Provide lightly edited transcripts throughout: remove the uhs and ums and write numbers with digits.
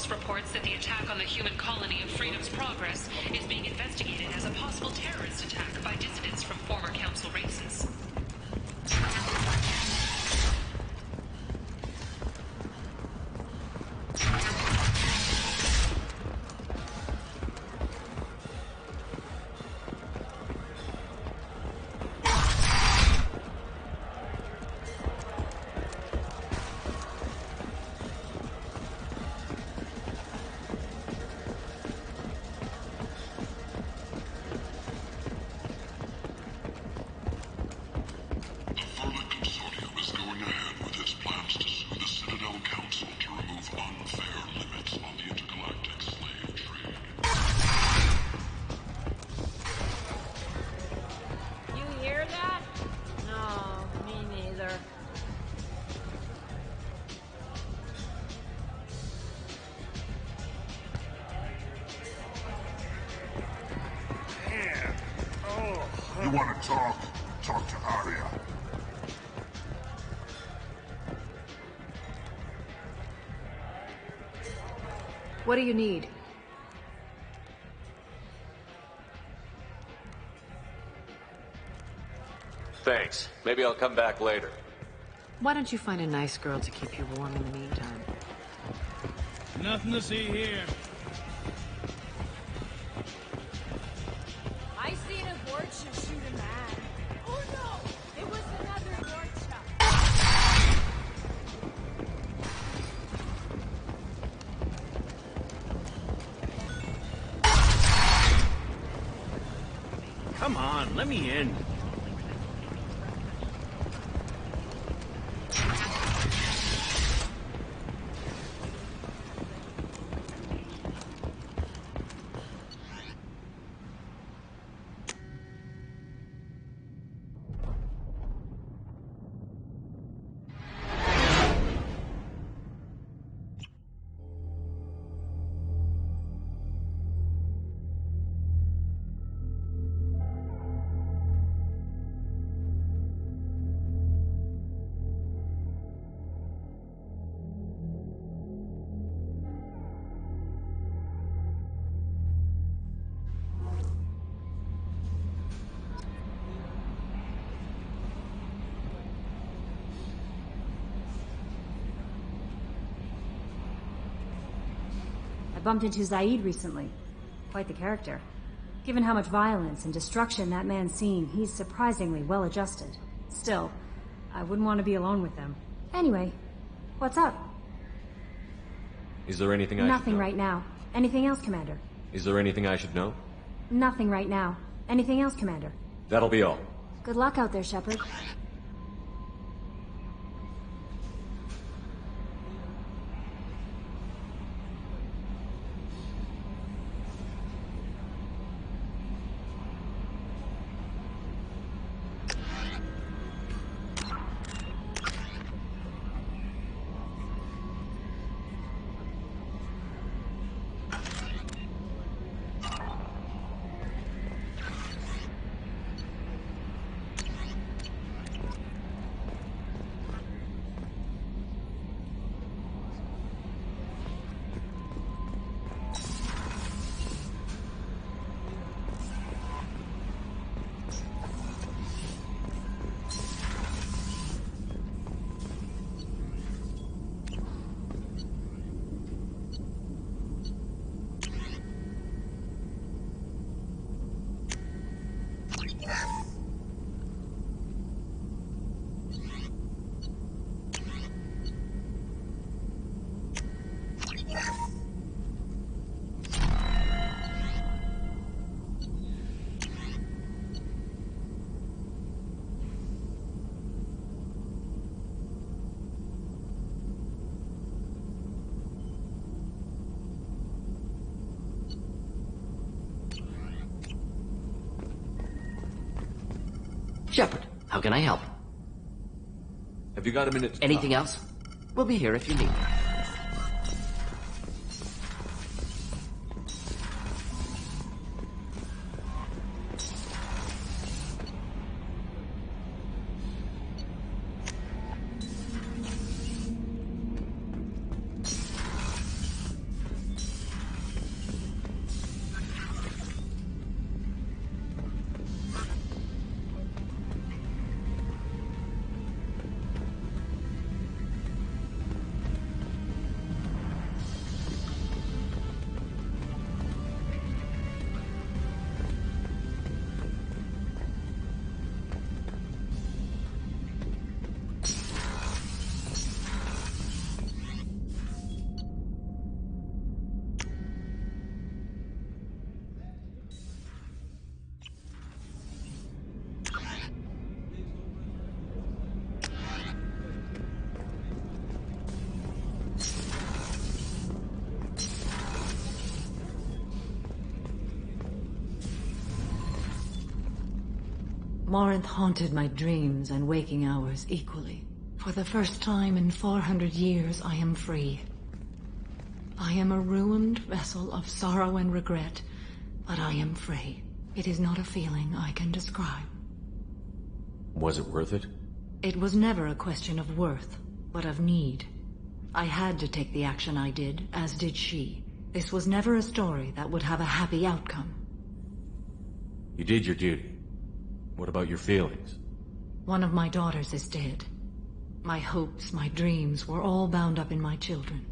source reports that the attack on the human colony of Freedom's Progress is being investigated as a possible terrorist attack by dissidents from former council races. Talk to Arya. What do you need? Thanks. Maybe I'll come back later. Why don't you find a nice girl to keep you warm in the meantime? Nothing to see here. I seen a Gorcha shoot a man. Oh no! It was another Gorcha. Come on, let me in. Bumped into Zaid recently. Quite the character. Given how much violence and destruction that man's seen, he's surprisingly well adjusted. Still, I wouldn't want to be alone with him. Anyway, what's up? Is there anything I should know? Nothing right now. Anything else, Commander? Is there anything I should know? Nothing right now. Anything else, Commander? That'll be all. Good luck out there, Shepard. Shepard, how can I help? Have you got a minute to Anything talk? else? We'll be here if you need me. Morinth haunted my dreams and waking hours equally. For the first time in 400 years, I am free. I am a ruined vessel of sorrow and regret, but I am free. It is not a feeling I can describe. Was it worth it? It was never a question of worth, but of need. I had to take the action I did, as did she. This was never a story that would have a happy outcome. You did your duty. What about your feelings? One of my daughters is dead. My hopes, my dreams were all bound up in my children.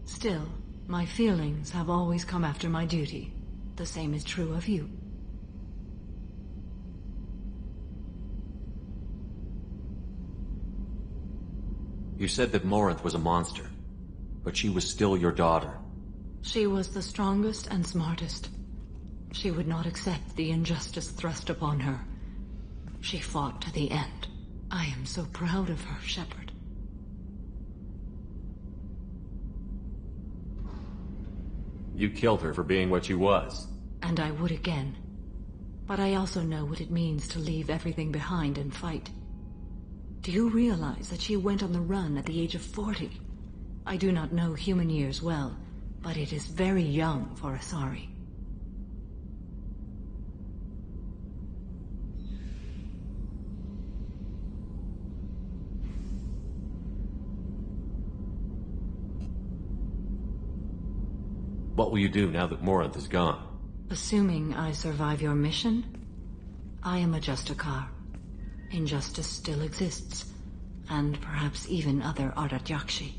Still, my feelings have always come after my duty. The same is true of you. You said that Morinth was a monster, but she was still your daughter. She was the strongest and smartest. She would not accept the injustice thrust upon her. She fought to the end. I am so proud of her, Shepard. You killed her for being what she was. And I would again. But I also know what it means to leave everything behind and fight. Do you realize that she went on the run at the age of 40? I do not know human years well, but it is very young for Asari. What will you do now that Morinth is gone? Assuming I survive your mission, I am a Justikar. Injustice still exists, and perhaps even other Ardat-Yakshi.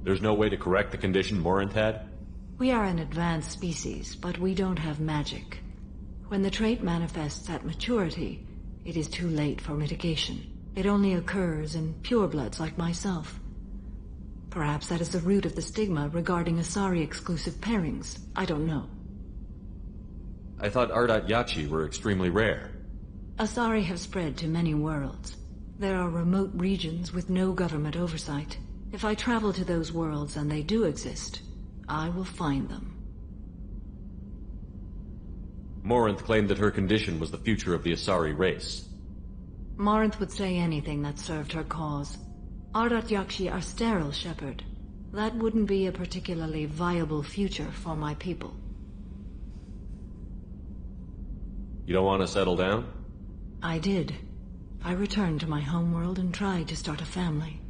There's no way to correct the condition Morinth had? We are an advanced species, but we don't have magic. When the trait manifests at maturity, it is too late for mitigation. It only occurs in purebloods like myself. Perhaps that is the root of the stigma regarding Asari-exclusive pairings. I don't know. I thought Ardat-Yakshi were extremely rare. Asari have spread to many worlds. There are remote regions with no government oversight. If I travel to those worlds and they do exist, I will find them. Morinth claimed that her condition was the future of the Asari race. Morinth would say anything that served her cause. Ardat-Yakshi are sterile, Shepard. That wouldn't be a particularly viable future for my people. You don't want to settle down? I did. I returned to my homeworld and tried to start a family.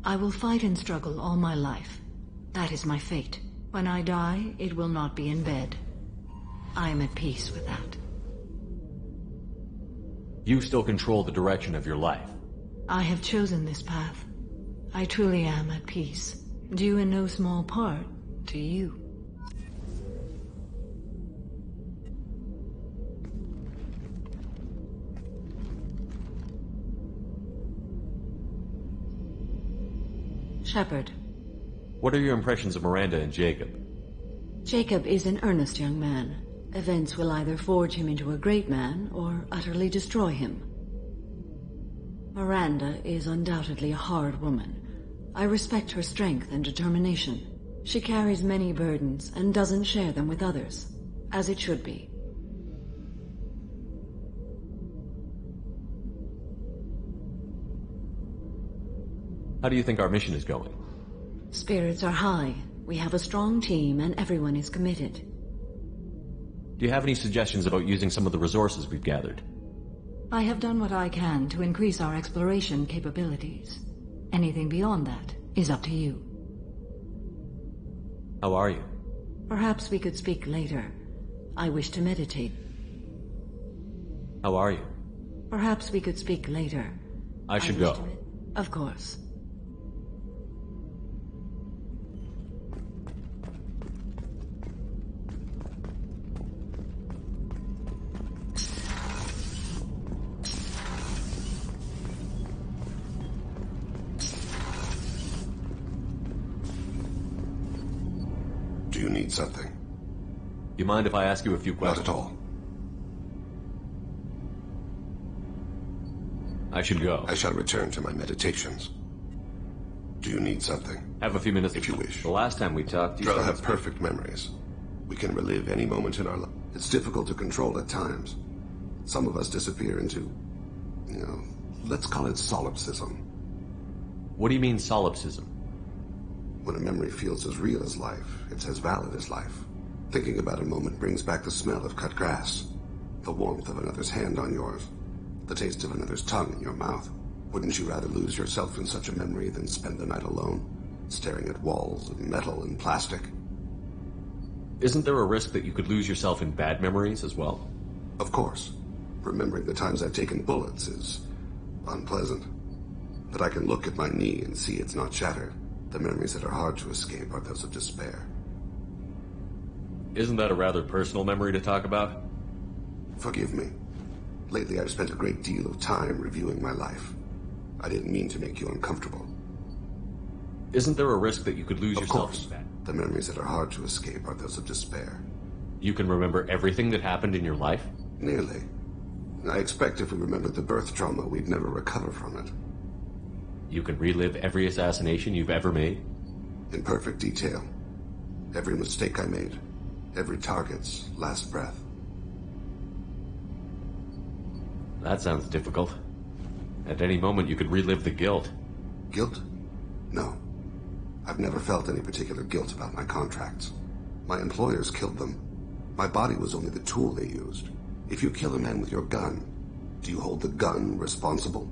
I will fight and struggle all my life. That is my fate. When I die, it will not be in bed. I am at peace with that. You still control the direction of your life. I have chosen this path. I truly am at peace, due in no small part to you. Shepard. What are your impressions of Miranda and Jacob? Jacob is an earnest young man. Events will either forge him into a great man or utterly destroy him. Miranda is undoubtedly a hard woman. I respect her strength and determination. She carries many burdens and doesn't share them with others, as it should be. How do you think our mission is going? Spirits are high. We have a strong team and everyone is committed. Do you have any suggestions about using some of the resources we've gathered? I have done what I can to increase our exploration capabilities. Anything beyond that is up to you. How are you? Perhaps we could speak later. I wish to meditate. How are you? Perhaps we could speak later. I should go. Of course. Do you need something? You mind if I ask you a few questions? Not at all. I should go. I shall return to my meditations. Do you need something? Have a few minutes. If you wish. The last time we talked, you We'll started have perfect memories. We can relive any moment in our life. It's difficult to control at times. Some of us disappear into, let's call it solipsism. What do you mean, solipsism? When a memory feels as real as life, it's as valid as life. Thinking about a moment brings back the smell of cut grass, the warmth of another's hand on yours, the taste of another's tongue in your mouth. Wouldn't you rather lose yourself in such a memory than spend the night alone, staring at walls of metal and plastic? Isn't there a risk that you could lose yourself in bad memories as well? Of course. Remembering the times I've taken bullets is unpleasant. But I can look at my knee and see it's not shattered. The memories that are hard to escape are those of despair. Isn't that a rather personal memory to talk about? Forgive me. Lately I've spent a great deal of time reviewing my life. I didn't mean to make you uncomfortable. Isn't there a risk that you could lose Of yourself course. in bad? The memories that are hard to escape are those of despair. You can remember everything that happened in your life? Nearly. I expect if we remembered the birth trauma, we'd never recover from it. You can relive every assassination you've ever made? In perfect detail. Every mistake I made. Every target's last breath. That sounds difficult. At any moment you could relive the guilt. Guilt? No. I've never felt any particular guilt about my contracts. My employers killed them. My body was only the tool they used. If you kill a man with your gun, do you hold the gun responsible?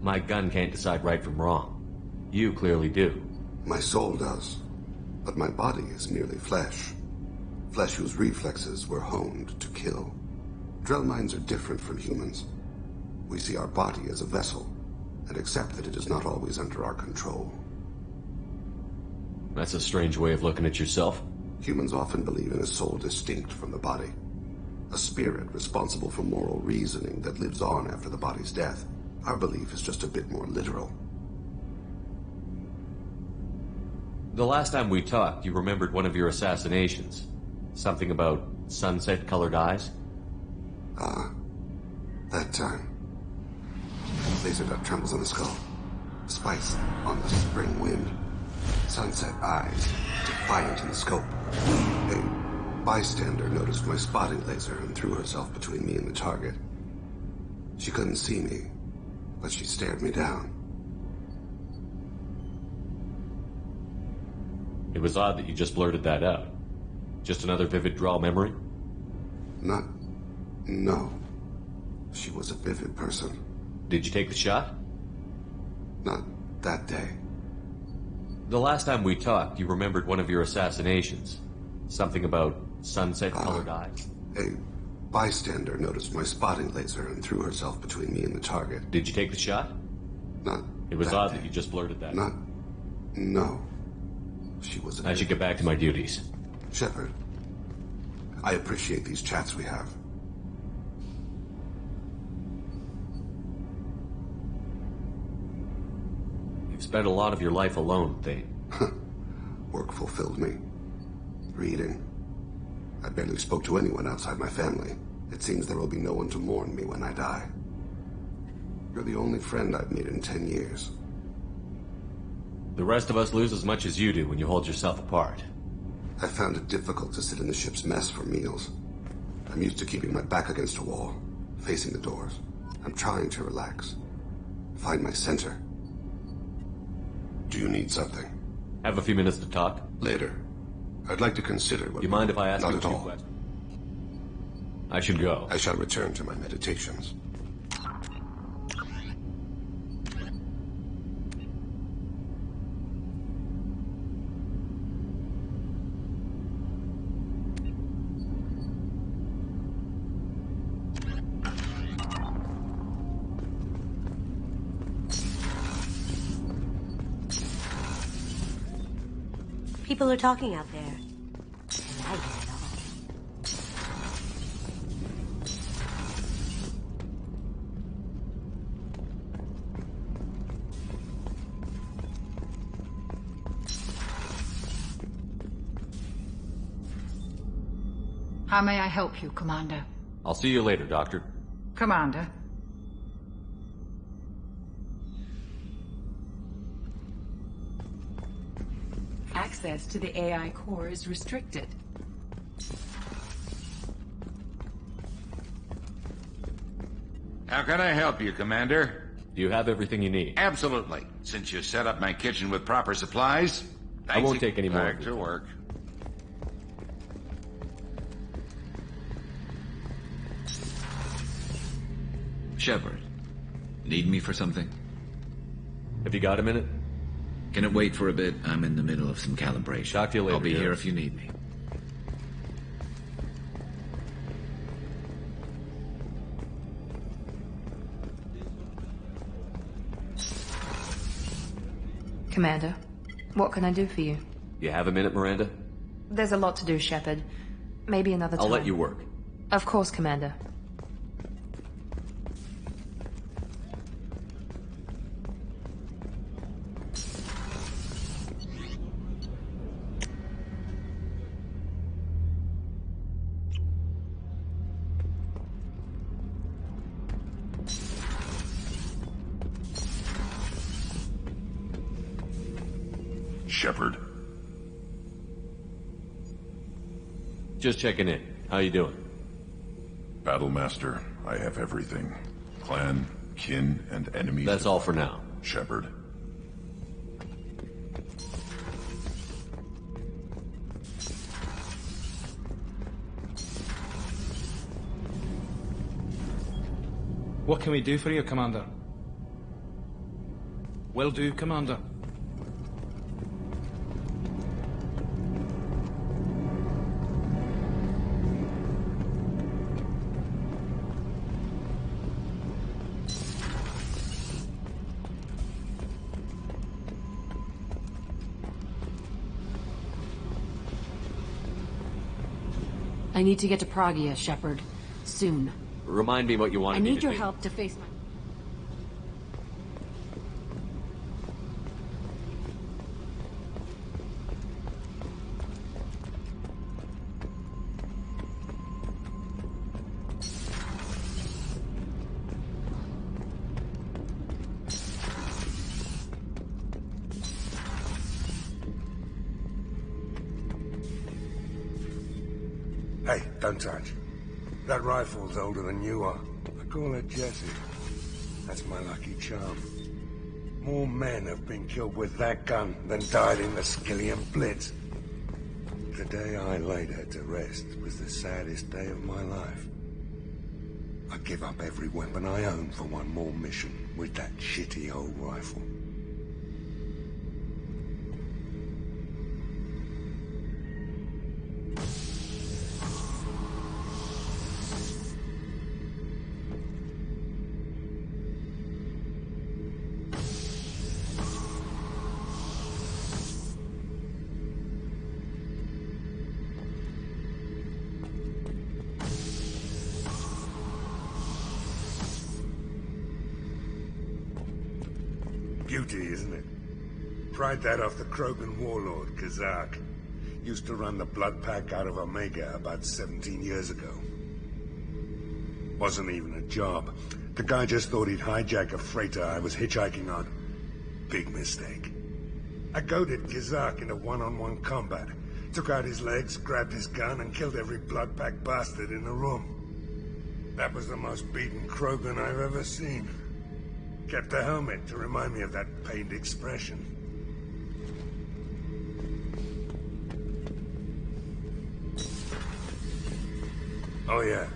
My gun can't decide right from wrong. You clearly do. My soul does. But my body is merely flesh. Flesh whose reflexes were honed to kill. Drell minds are different from humans. We see our body as a vessel, and accept that it is not always under our control. That's a strange way of looking at yourself. Humans often believe in a soul distinct from the body. A spirit responsible for moral reasoning that lives on after the body's death. Our belief is just a bit more literal. The last time we talked, you remembered one of your assassinations. Something about sunset-colored eyes? That time. Laser dot trembles on the skull. Spice on the spring wind. Sunset eyes, defiant in the scope. A bystander noticed my spotting laser and threw herself between me and the target. She couldn't see me, but she stared me down. It was odd that you just blurted that out. Just another vivid draw memory? No. She was a vivid person. Did you take the shot? Not that day. The last time we talked, you remembered one of your assassinations. Something about sunset-colored eyes? A bystander noticed my spotting laser and threw herself between me and the target. Did you take the shot? It was odd that you just blurted that. No. She was I should get back to my duties. Shepard, I appreciate these chats we have. You've spent a lot of your life alone, Thane. Work fulfilled me. Reading. I barely spoke to anyone outside my family. It seems there will be no one to mourn me when I die. You're the only friend I've made in 10 years. The rest of us lose as much as you do when you hold yourself apart. I found it difficult to sit in the ship's mess for meals. I'm used to keeping my back against a wall, facing the doors. I'm trying to relax. Find my center. Do you need something? Have a few minutes to talk? Later. I'd like to consider what... You mind if I ask Not you a at few all. questions? I should go. I shall return to my meditations. People are talking out there. And I get it all. How may I help you, Commander? I'll see you later, Doctor. Commander? Access to the AI core is restricted. How can I help you, Commander? Do you have everything you need? Absolutely. Since you set up my kitchen with proper supplies, I won't take any more. Back to work. Shepard, need me for something? Have you got a minute? Can it wait for a bit? I'm in the middle of some calibration. Talk to you later. I'll be here if you need me. Commander, what can I do for you? You have a minute, Miranda? There's a lot to do, Shepard. Maybe another time. I'll let you work. Of course, Commander. Shepard. Just checking in. How you doing? Battlemaster, I have everything. Clan, kin, and enemies. That's all for now. Shepard. What can we do for you, Commander? Will do, Commander. I need to get to Pragia, Shepard. Soon. Remind me what you wanted I me need to your do. help to face my... Hey, don't touch. That rifle's older than you are. I call her Jessie. That's my lucky charm. More men have been killed with that gun than died in the Skillian Blitz. The day I laid her to rest was the saddest day of my life. I give up every weapon I own for one more mission with that shitty old rifle. Beauty, isn't it? Pried that off the Krogan warlord, Kazak. Used to run the blood pack out of Omega about 17 years ago. Wasn't even a job. The guy just thought he'd hijack a freighter I was hitchhiking on. Big mistake. I goaded Kazak into one-on-one combat. Took out his legs, grabbed his gun, and killed every blood pack bastard in the room. That was the most beaten Krogan I've ever seen. Kept a helmet to remind me of that pained expression. Oh yeah,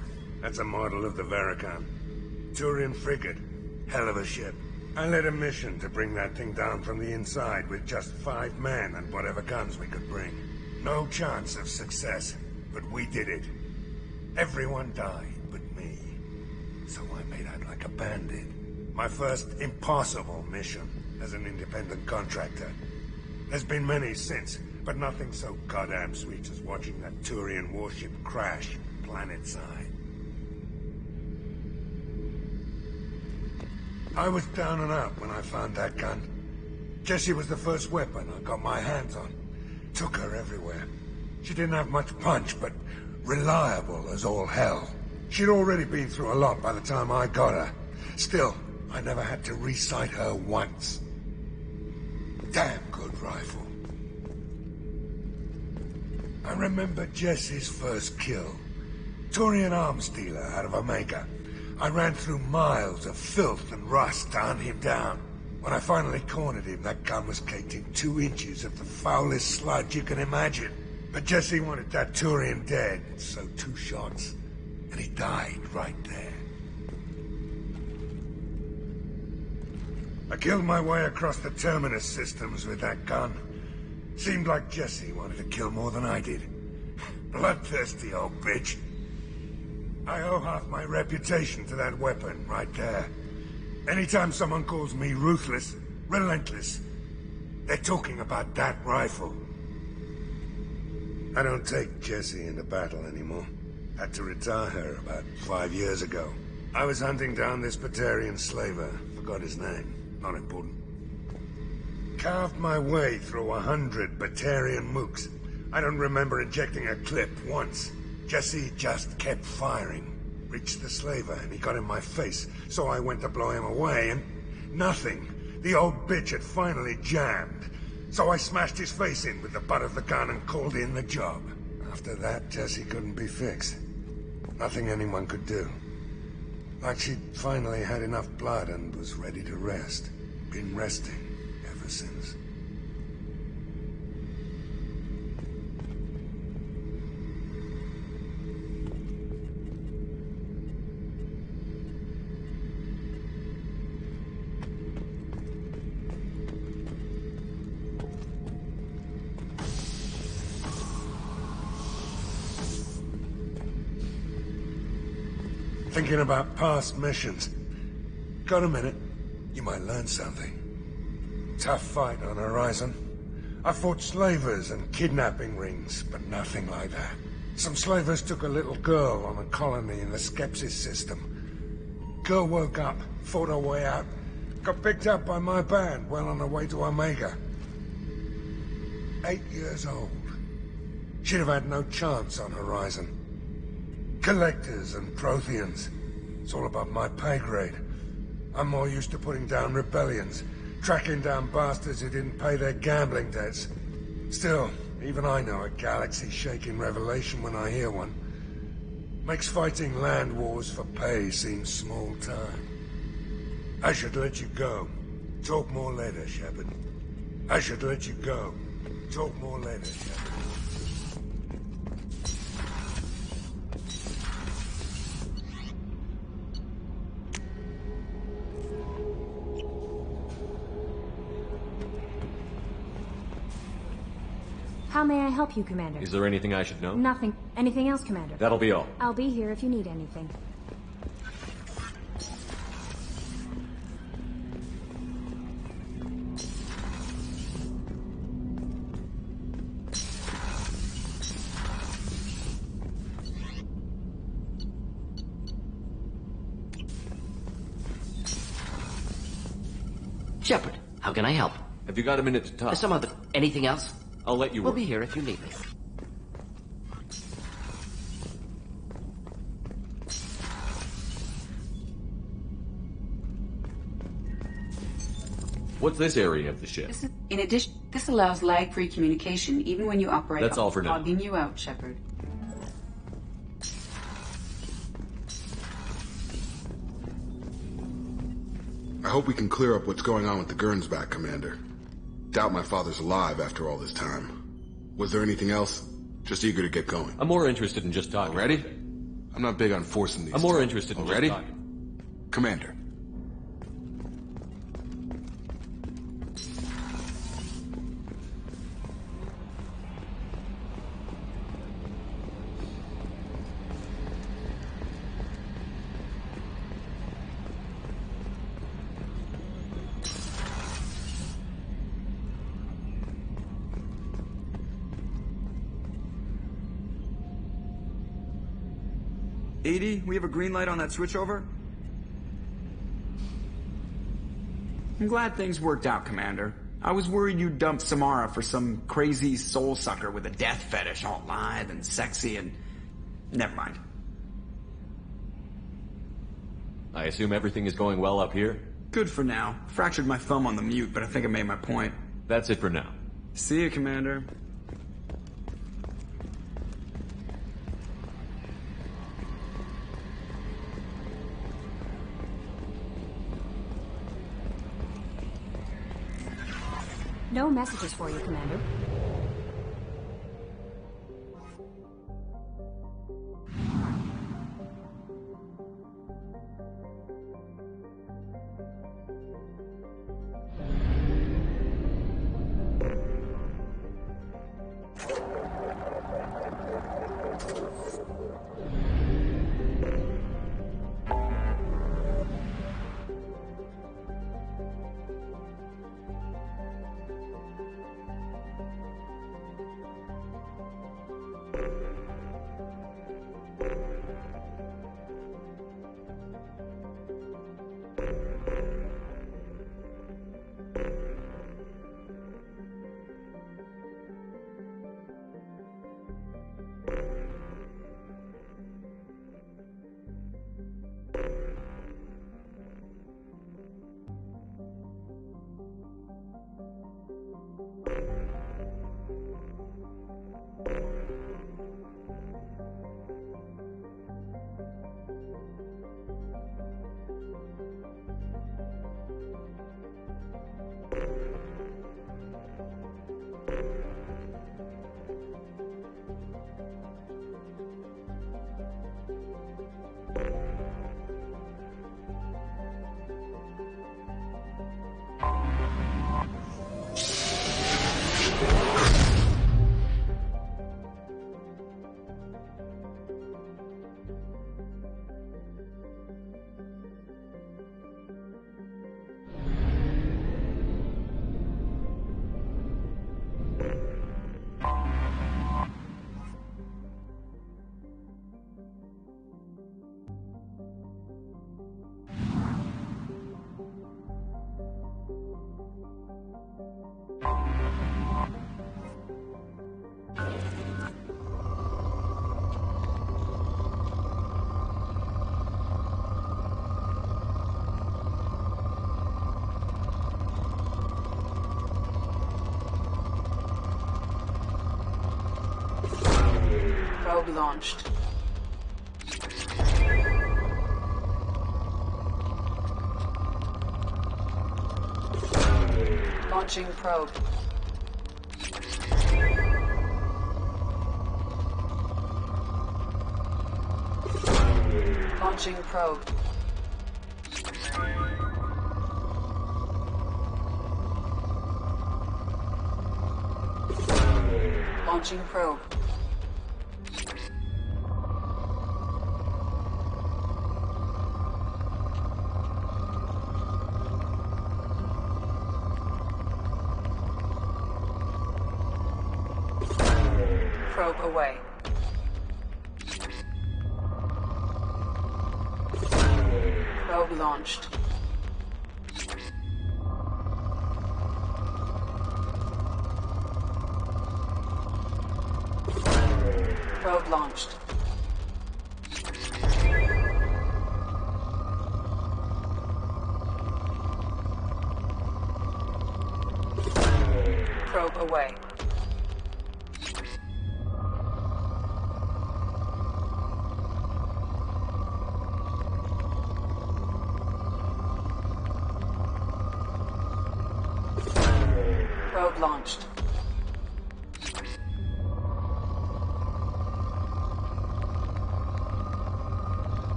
that's a model of the Veracon. Turian frigate. Hell of a ship. I led a mission to bring that thing down from the inside with just 5 men and whatever guns we could bring. No chance of success, but we did it. Everyone died but me. So I made out like a bandit. My first impossible mission as an independent contractor. There's been many since, but nothing so goddamn sweet as watching that Turian warship crash planet-side. I was down and out when I found that gun. Jessie was the first weapon I got my hands on. Took her everywhere. She didn't have much punch, but reliable as all hell. She'd already been through a lot by the time I got her. Still, I never had to re-sight her once. Damn good rifle. I remember Jesse's first kill. Turian arms dealer out of Omega. I ran through miles of filth and rust to hunt him down. When I finally cornered him, that gun was caked in 2 inches of the foulest sludge you can imagine. But Jesse wanted that Turian dead, so 2 shots, and he died right there. I killed my way across the Terminus systems with that gun. Seemed like Jesse wanted to kill more than I did. Bloodthirsty old bitch. I owe half my reputation to that weapon right there. Anytime someone calls me ruthless, relentless, they're talking about that rifle. I don't take Jessie into battle anymore. Had to retire her about 5 years ago. I was hunting down this Batarian slaver. Forgot his name. Not important. Carved my way through 100 Batarian mooks. I don't remember injecting a clip once. Jesse just kept firing. Reached the slaver, and he got in my face, so I went to blow him away, and nothing. The old bitch had finally jammed. So I smashed his face in with the butt of the gun and called in the job. After that, Jesse couldn't be fixed. Nothing anyone could do. Like she'd finally had enough blood and was ready to rest. Been resting ever since. Thinking about past missions. Got a minute? You might learn something. Tough fight on Horizon. I fought slavers and kidnapping rings, but nothing like that. Some slavers took a little girl on a colony in the Skepsis system. Girl woke up, fought her way out, got picked up by my band well on her way to Omega. 8 years old. She'd have had no chance on Horizon. Collectors and Protheans. It's all above my pay grade. I'm more used to putting down rebellions, tracking down bastards who didn't pay their gambling debts. Still, even I know a galaxy-shaking revelation when I hear one. Makes fighting land wars for pay seem small time. I should let you go. Talk more later, Shepard. I should let you go. Talk more later, Shepard. How may I help you, Commander? Is there anything I should know? Nothing. Anything else, Commander? That'll be all. I'll be here if you need anything. Shepard, how can I help? Have you got a minute to talk? Some other... Anything else? I'll let you We'll work. be here if you need me. What's this area of the ship? In addition, this allows lag-free communication even when you operate. That's all for now. Logging you out, Shepard. I hope we can clear up what's going on with the Gernsback, Commander. Doubt my father's alive after all this time. Was there anything else? Just eager to get going. I'm more interested in just talking. Ready? I'm not big on forcing these. I'm more interested in Ready? just talking. Commander. EDI, we have a green light on that switchover? I'm glad things worked out, Commander. I was worried you'd dump Samara for some crazy soul sucker with a death fetish, all live and sexy and... Never mind. I assume everything is going well up here? Good for now. Fractured my thumb on the mute, but I think I made my point. That's it for now. See you, Commander. No messages for you, Commander. Probe launched. Launching probe. Launching probe. Launching probe. Probe away. Probe launched. Probe launched. Probe away. Probe launched.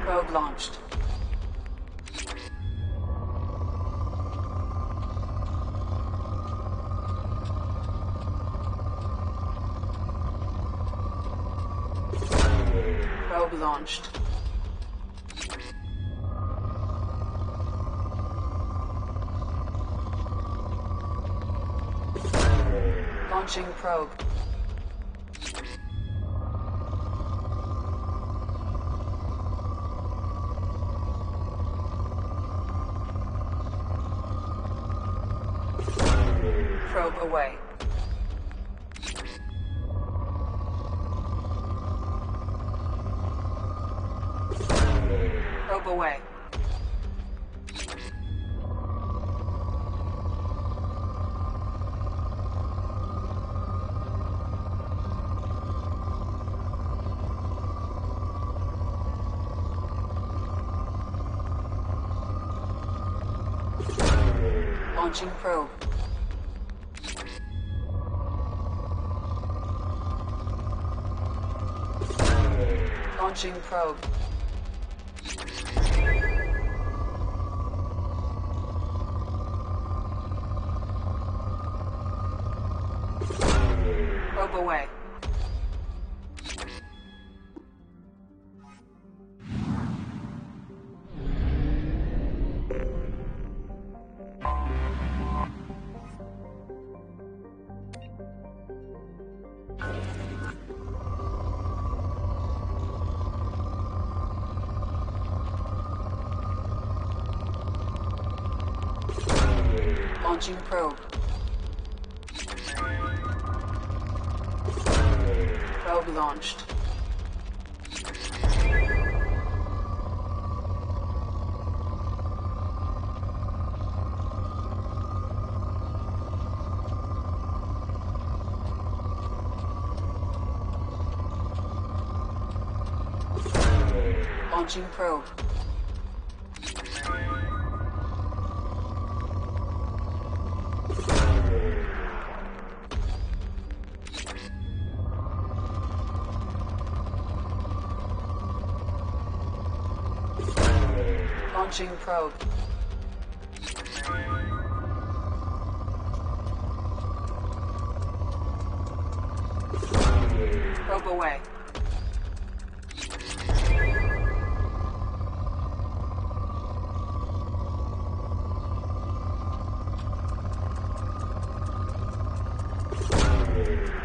Probe launched. Probe launched. Launching probe. Probe away. Probe away. Launching probe. Launching probe. Probe away. Launching probe. Probe launched. Launching probe. Launching probe. Probe away.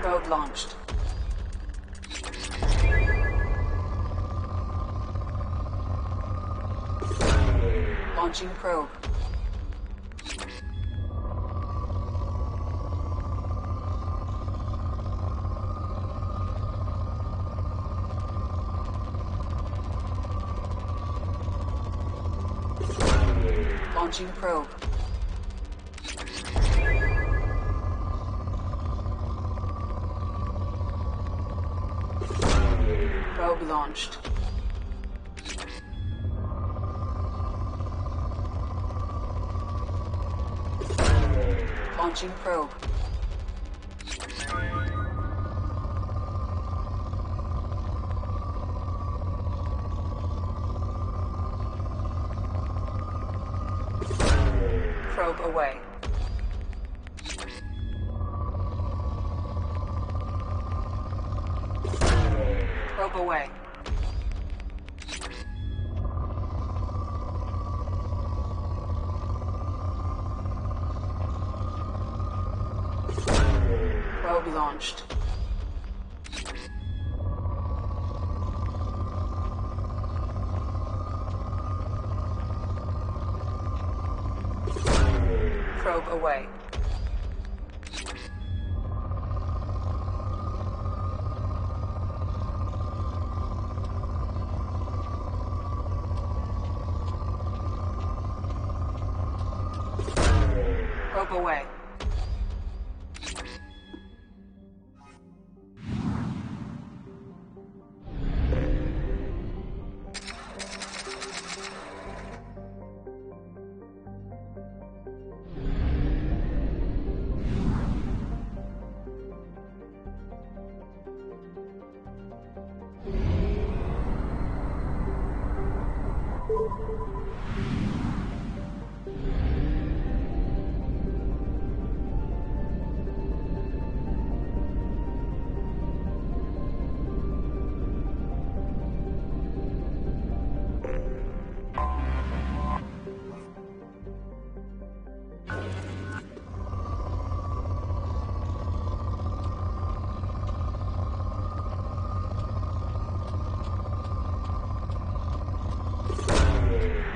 Probe launched. Launching probe. Launching probe. Probe launched. Launching probe. Probe away. Probe away. Probe launched. Probe away. Probe away.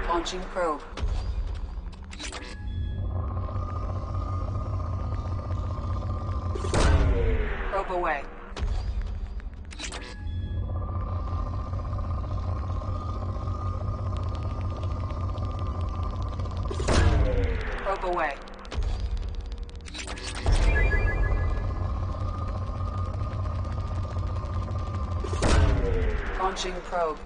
Launching probe. Probe away. Probe away. Launching probe.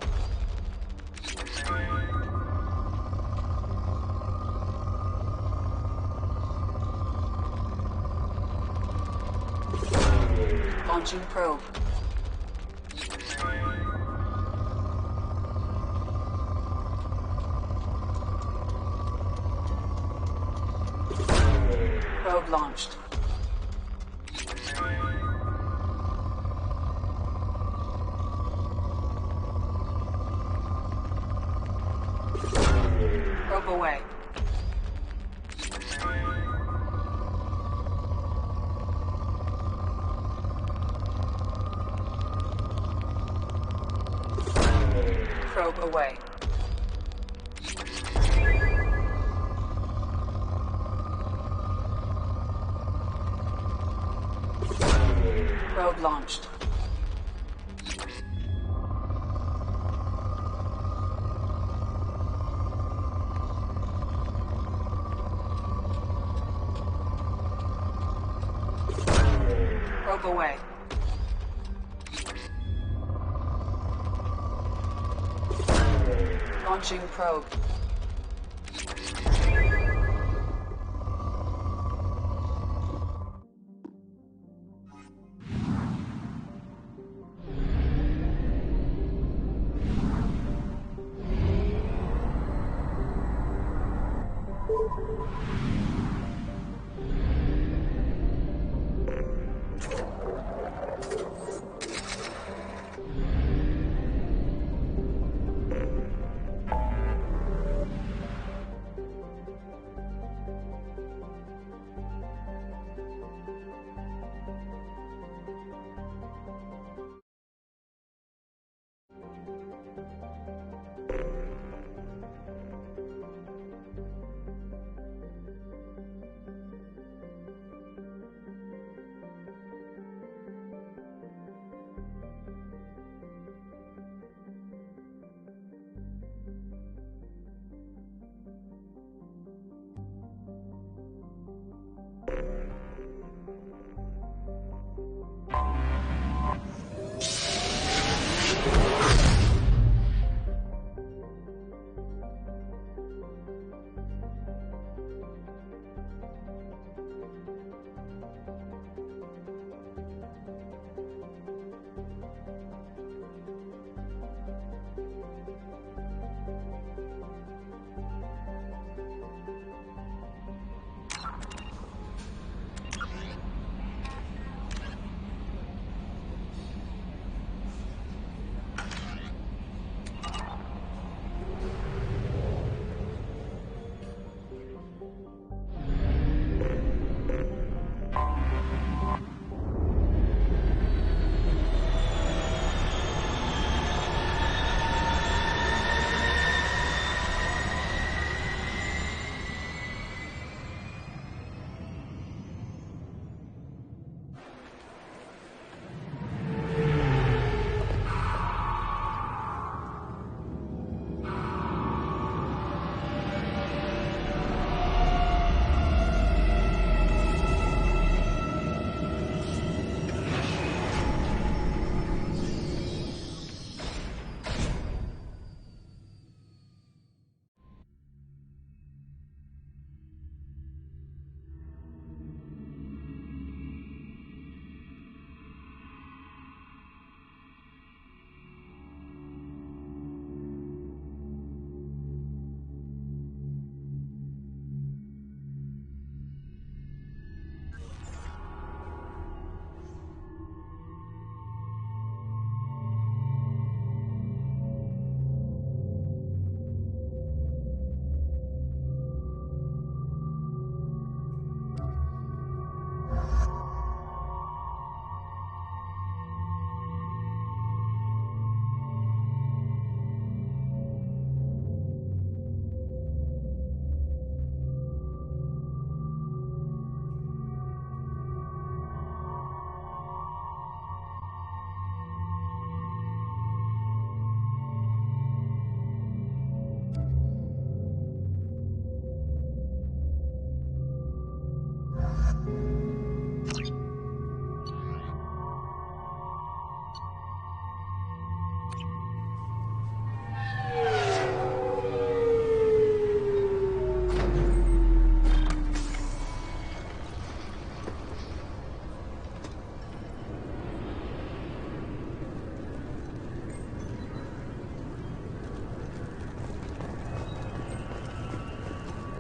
Launching probe. Probe launched. Probe away. Probe away. Probe launched. Probe away. Launching probe.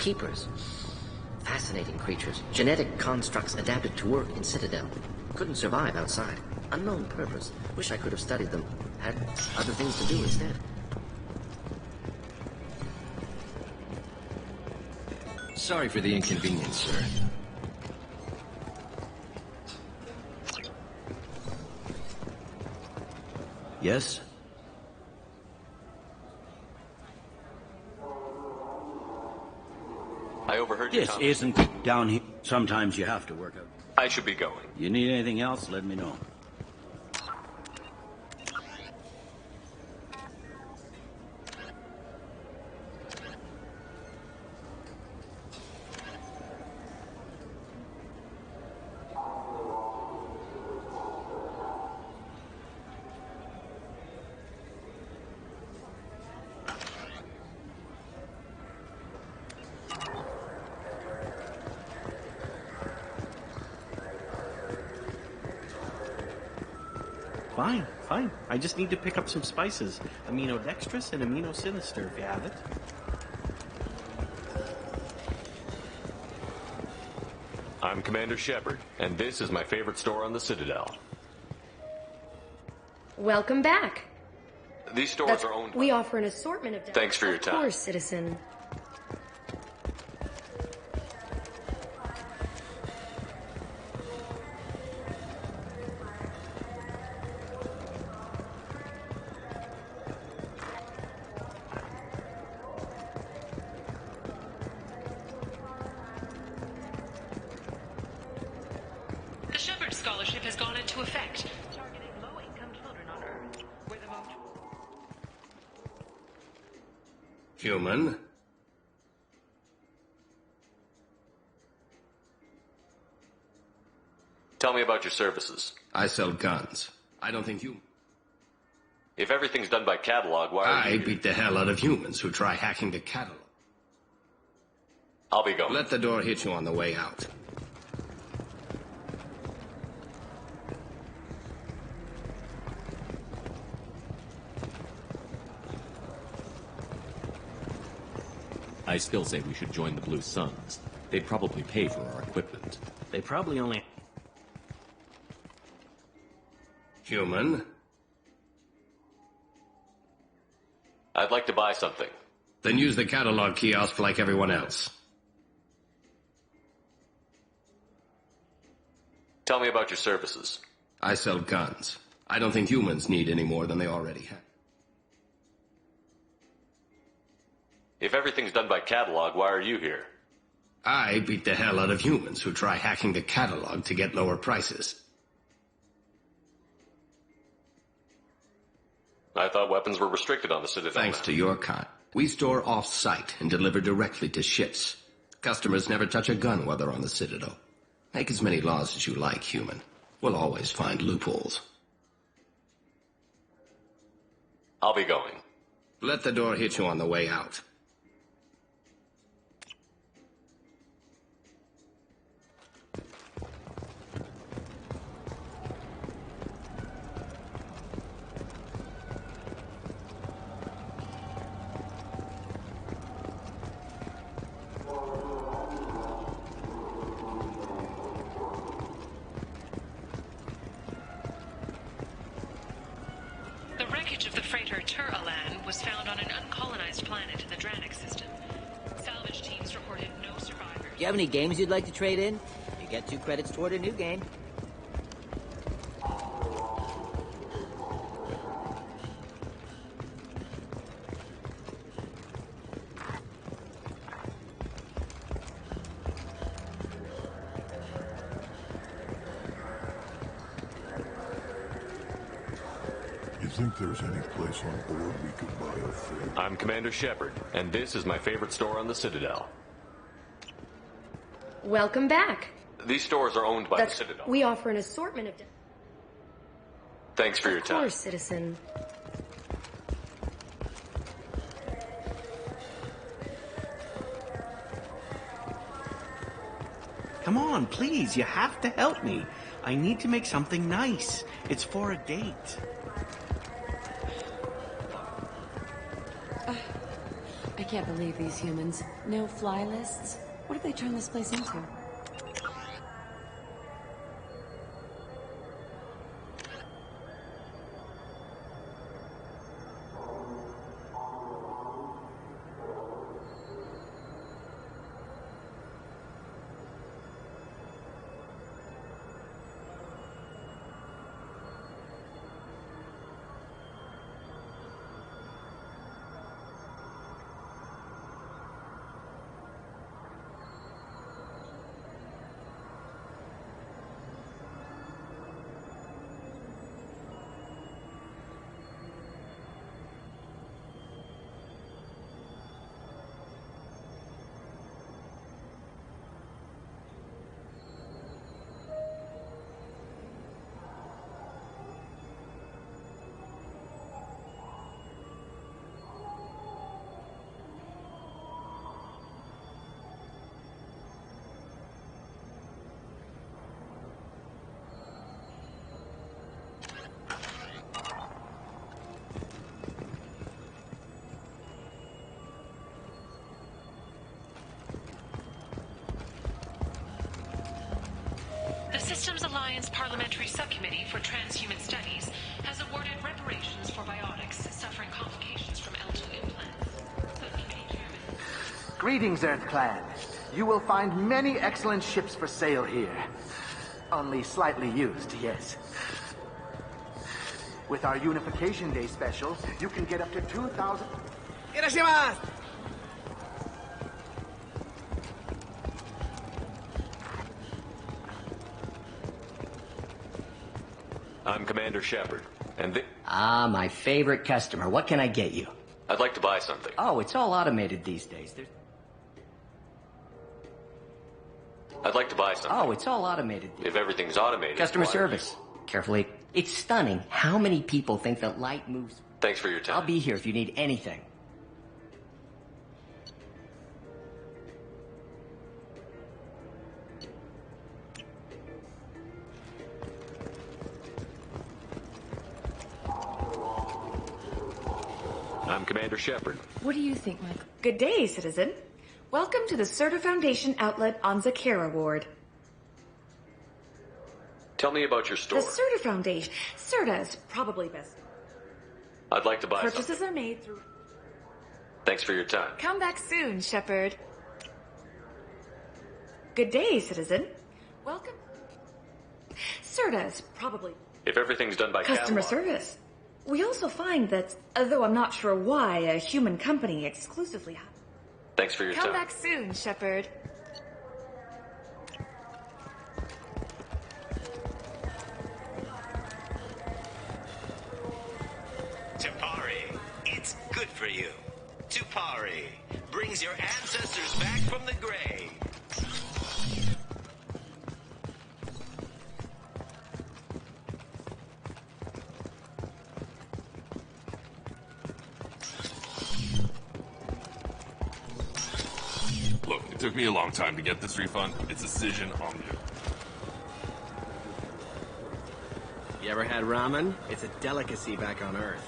keepers. Fascinating creatures. Genetic constructs adapted to work in Citadel. Couldn't survive outside. Unknown purpose. Wish I could have studied them. Had other things to do instead. Sorry for the inconvenience, sir. Yes? I overheard you. This isn't down here. Sometimes you have to work out. I should be going. You need anything else, let me know. Fine. I just need to pick up some spices. Aminodextrous and aminosinister, if you have it. I'm Commander Shepard, and this is my favorite store on the Citadel. Welcome back. These stores are owned by... We offer an assortment of... Thanks for your time. Of course, citizen. Scholarship has gone into effect, targeting low-income children on Earth, where the most... Human? Tell me about your services. I sell guns. I don't think you... If everything's done by catalog, why are you... I beat the hell out of humans who try hacking the catalog. I'll be going. Let the door hit you on the way out. I still say we should join the Blue Suns. They'd probably pay for our equipment. They probably only... Human? I'd like to buy something. Then use the catalog kiosk like everyone else. Tell me about your services. I sell guns. I don't think humans need any more than they already have. If everything's done by catalog, why are you here? I beat the hell out of humans who try hacking the catalog to get lower prices. I thought weapons were restricted on the Citadel. Thanks to your kind. We store off-site and deliver directly to ships. Customers never touch a gun while they're on the Citadel. Make as many laws as you like, human. We'll always find loopholes. I'll be going. Let the door hit you on the way out. Was found on an uncolonized planet in the Dranik system. Salvage teams reported no survivors. Do you have any games you'd like to trade in? You get 2 credits toward a new game. Think there's any place on board we could buy a freight? I'm Commander Shepard, and this is my favorite store on the Citadel. Welcome back. These stores are owned by the Citadel. We offer an assortment of... Thanks for your time. Of course, citizen. Come on, please, you have to help me. I need to make something nice. It's for a date. I can't believe these humans. No fly lists? What have they turned this place into? Systems Alliance Parliamentary Subcommittee for Transhuman Studies has awarded reparations for biotics suffering complications from L2 implants. Subcommittee Chairman. Greetings, Earth Clan. You will find many excellent ships for sale here. Only slightly used, yes. With our Unification Day special, you can get up to 2,000... Irashimasu! I'm Commander Shepard, and Ah, my favorite customer. What can I get you? I'd like to buy something. Oh, it's all automated these days. I'd like to buy something. Oh, it's all automated. If everything's automated... Customer why? service. Carefully. It's stunning how many people think that light moves... Thanks for your time. I'll be here if you need anything. I'm Commander Shepard. What do you think, Michael? Good day, citizen. Welcome to the Serta Foundation outlet on Zakera Ward. Tell me about your store. The Serta Foundation. Serta is probably best. I'd like to buy Purchases something. are made through... Thanks for your time. Come back soon, Shepard. Good day, citizen. Welcome. Serta is probably... If everything's done by Customer catalog. service. We also find that, though I'm not sure why, a human company exclusively... Thanks for your Come time. back soon, Shepard. Tapari, it's good for you. Tapari brings your ancestors back from the grave. Look, it took me a long time to get this refund. It's a decision on you. You ever had ramen? It's a delicacy back on Earth.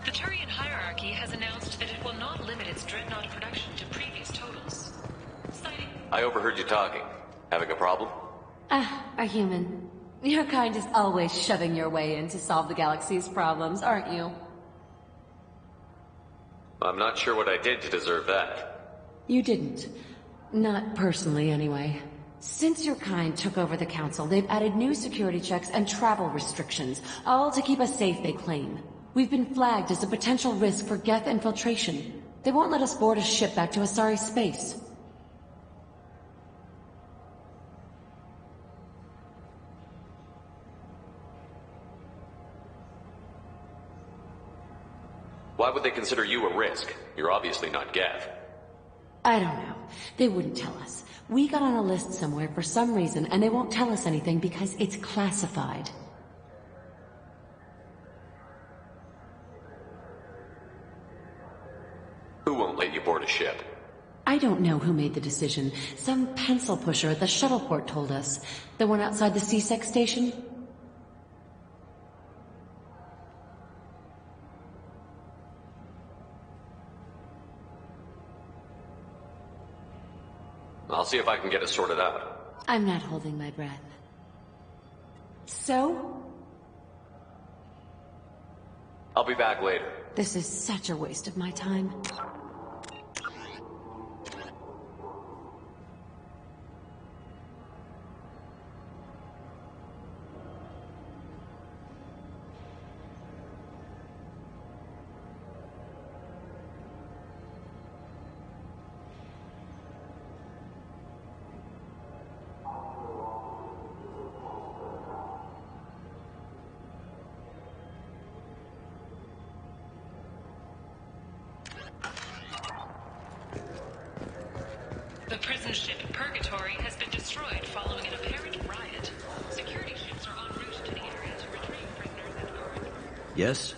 The Turian hierarchy has announced that it will not limit its dreadnought production to previous totals. Citing... I overheard you talking. Having a problem? A human. Your kind is always shoving your way in to solve the galaxy's problems, aren't you? I'm not sure what I did to deserve that. You didn't. Not personally, anyway. Since your kind took over the Council, they've added new security checks and travel restrictions, all to keep us safe, they claim. We've been flagged as a potential risk for Geth infiltration. They won't let us board a ship back to Asari space. Why would they consider you a risk? You're obviously not Geth. I don't know. They wouldn't tell us. We got on a list somewhere for some reason, and they won't tell us anything because it's classified. Who won't let you board a ship? I don't know who made the decision. Some pencil pusher at the shuttle port told us. The one outside the C-Sec station? I'll see if I can get it sorted out. I'm not holding my breath. So? I'll be back later. This is such a waste of my time. The prison ship Purgatory has been destroyed following an apparent riot. Security ships are en route to the area to retrieve prisoners and guards. Yes?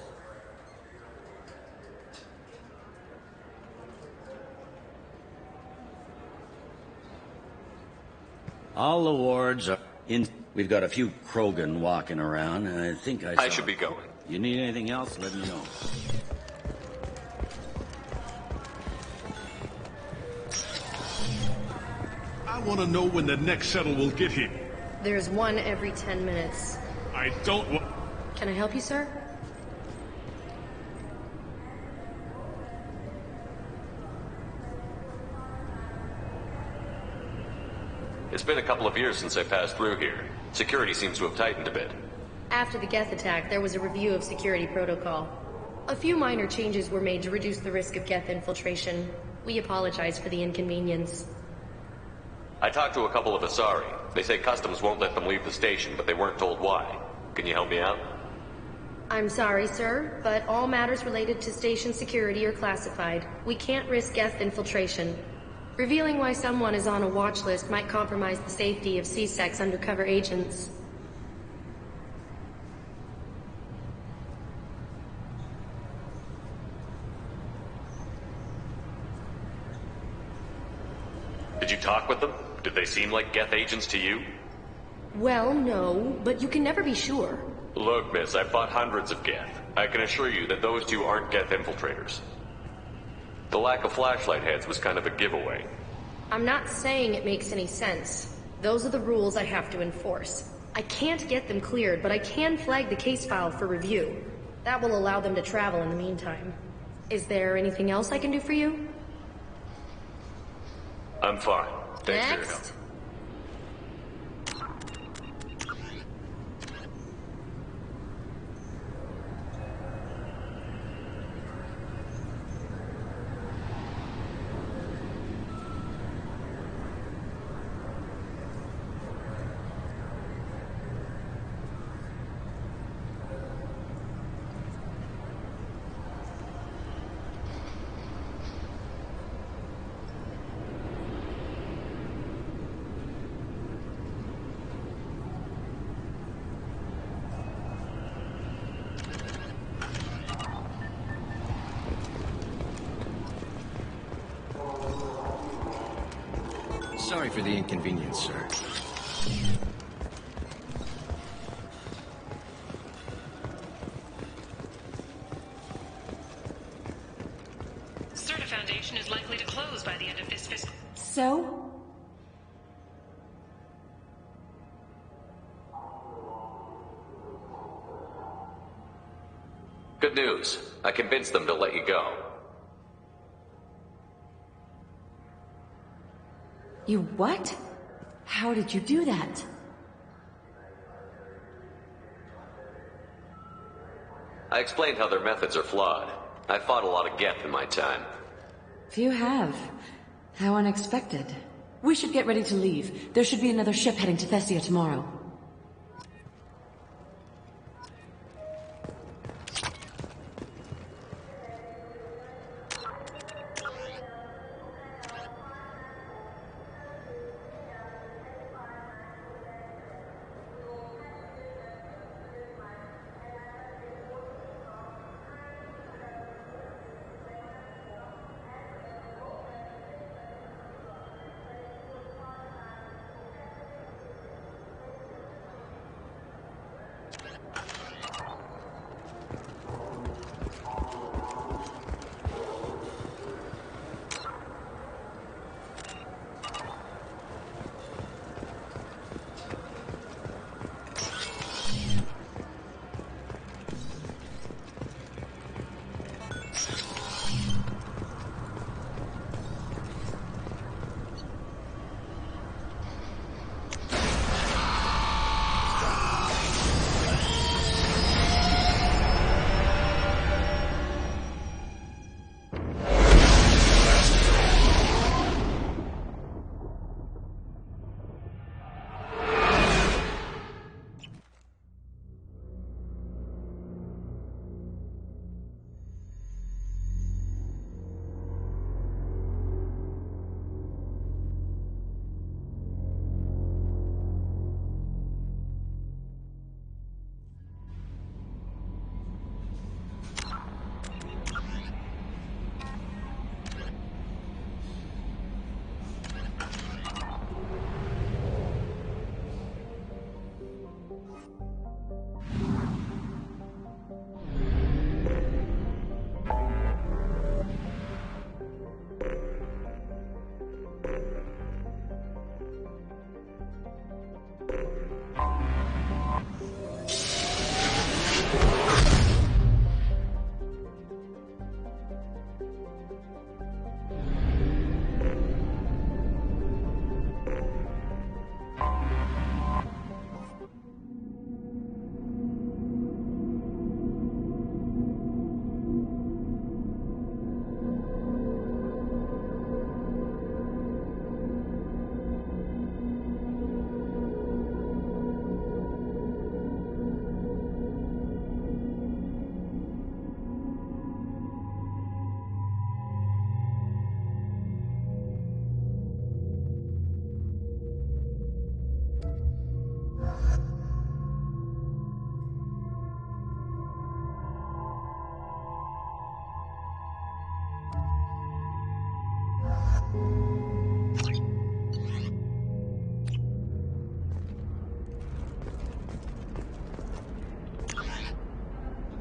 All the wards are in. We've got a few Krogan walking around, and I think I should be going. You need anything else, let me know. I want to know when the next shuttle will get here. There's one every 10 minutes. I don't want... Can I help you, sir? It's been a couple of years since I passed through here. Security seems to have tightened a bit. After the Geth attack, there was a review of security protocol. A few minor changes were made to reduce the risk of Geth infiltration. We apologize for the inconvenience. I talked to a couple of Asari. They say customs won't let them leave the station, but they weren't told why. Can you help me out? I'm sorry, sir, but all matters related to station security are classified. We can't risk Geth infiltration. Revealing why someone is on a watch list might compromise the safety of C-Sec's undercover agents. Did you talk with them? Did they seem like Geth agents to you? Well, no, but you can never be sure. Look, miss, I've fought hundreds of Geth. I can assure you that those two aren't Geth infiltrators. The lack of flashlight heads was kind of a giveaway. I'm not saying it makes any sense. Those are the rules I have to enforce. I can't get them cleared, but I can flag the case file for review. That will allow them to travel in the meantime. Is there anything else I can do for you? I'm fine. Thanks for your help. Sorry for the inconvenience, sir. Certa Foundation is likely to close by the end of this fiscal... So? Good news. I convinced them to let you go. You what? How did you do that? I explained how their methods are flawed. I fought a lot of Geth in my time. Few have. How unexpected. We should get ready to leave. There should be another ship heading to Thessia tomorrow.